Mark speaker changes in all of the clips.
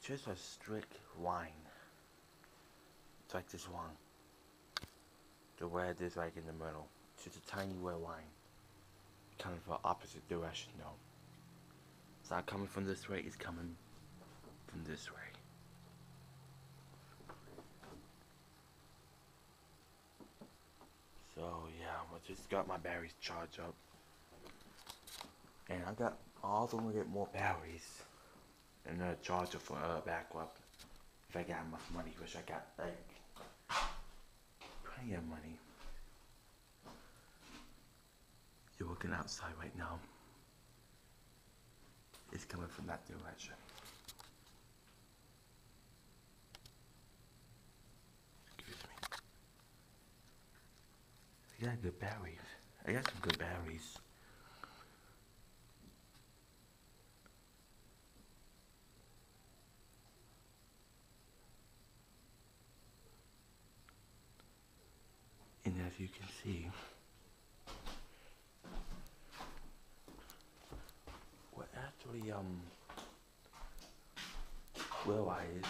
Speaker 1: just a strict line. It's like this one. The red is like in the middle. It's just a tiny red line. Coming from the opposite direction though. It's not coming from this way, it's coming from this way. So yeah, I just got my batteries charged up. And I got also gonna get more batteries. And a charger for backup. If I got enough money, which I got like plenty of money. You're looking outside right now. It's coming from that direction. Excuse me. I got good batteries. I got some good batteries. And as you can see, what actually realized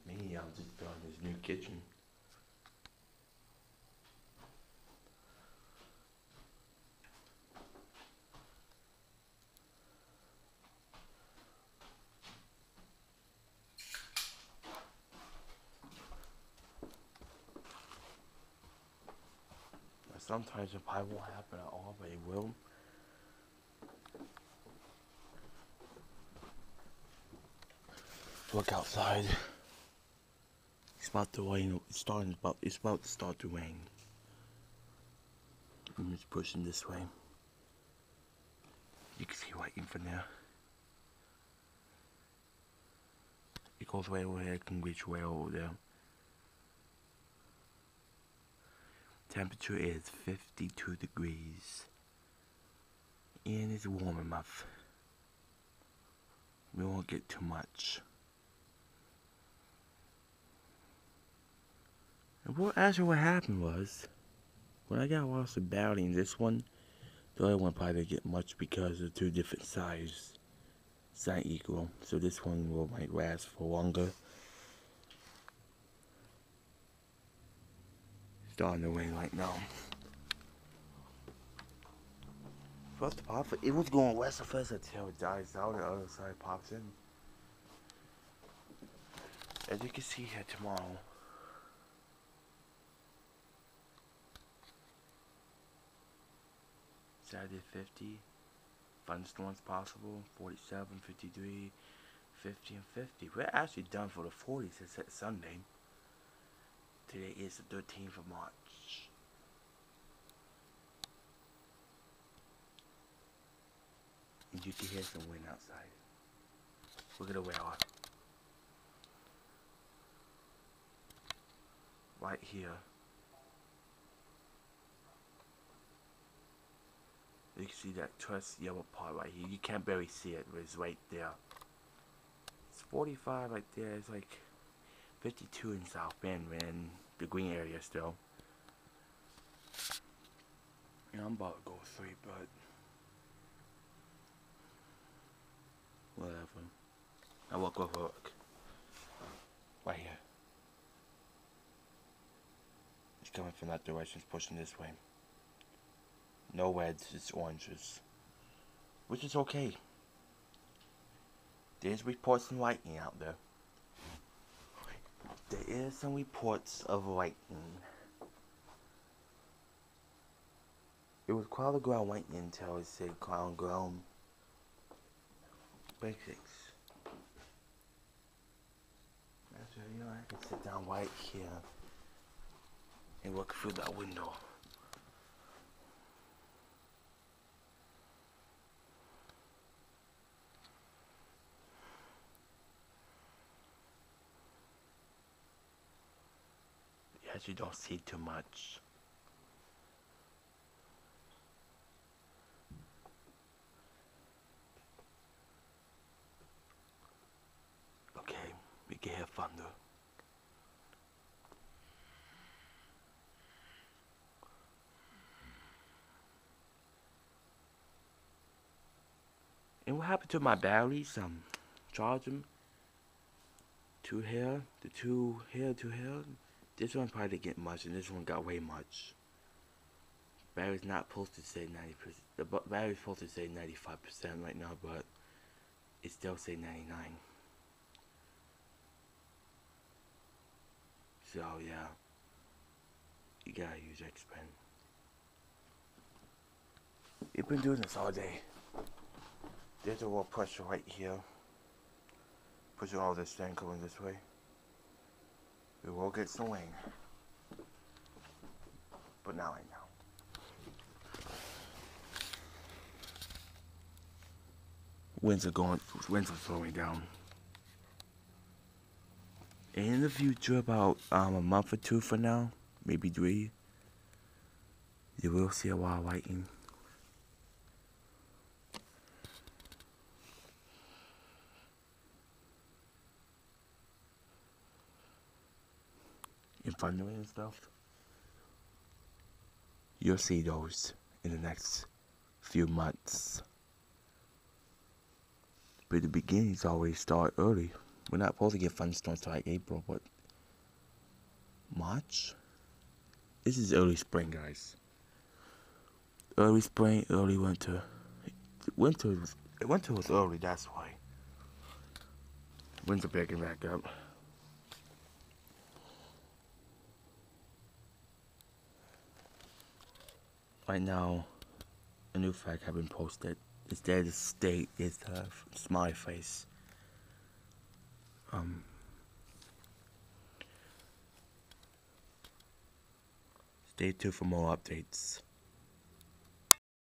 Speaker 1: me, I'm just building this new kitchen. Sometimes it probably won't happen at all, but it will. Look outside. It's about to rain. It's about to start to rain. I'm just pushing this way. You can see right in from there. It goes way over here. It can reach way over there. Temperature is 52 degrees. And it's warm enough. We won't get too much. And what happened was, when I got lost of battery in this one, the other one probably didn't get much because of two different sizes. It's not equal, so this one might last for longer. Starting to rain right now. First off, it was going west of us until it dies down, the other side pops in. As you can see here tomorrow, Saturday 50, thunderstorms possible, 47, 53, 50, and 50. We're actually done for the 40s. It's Sunday. Today is the 13th of March. And you can hear some wind outside. Look at the weather. Right here. You can see that truss yellow part right here. You can't barely see it, but it's right there. It's 45 right there. It's like 52 in South Bend, man. The green area still. Yeah, I'm about to go sleep, but whatever. I walk over work. Right here. It's coming from that direction. It's pushing this way. No reds, it's oranges. Which is okay. There's reports of lightning out there. There is some reports of lightning. It was cloud ground lightning until it said cloud ground basics. Actually, you know, I can sit down right here and look through that window. Yes, you don't see too much. Okay, we can hear thunder. And what happened to my batteries? Charge them. Two here, the two here, two here. This one probably didn't get much, and this one got way much. Battery's not supposed to say 90%. The battery's supposed to say 95% right now, but it still say 99. So yeah, you gotta use X-Pen. You've been doing this all day. There's a little pressure right here. Pushing all this thing going this way. We will get some rain. But not right now. Winds are slowing down. And in the future, about a month or two from now, maybe 3, you will see a lot of lightning. And thundering and stuff. You'll see those in the next few months. But the beginnings always start early. We're not supposed to get thunderstorms till like April, but March? This is early spring, guys. Early spring, early winter. Winter was early, that's why. Winds are picking back up. Right now, a new fact has been posted. Instead of the state is the smiley face. Stay tuned for more updates.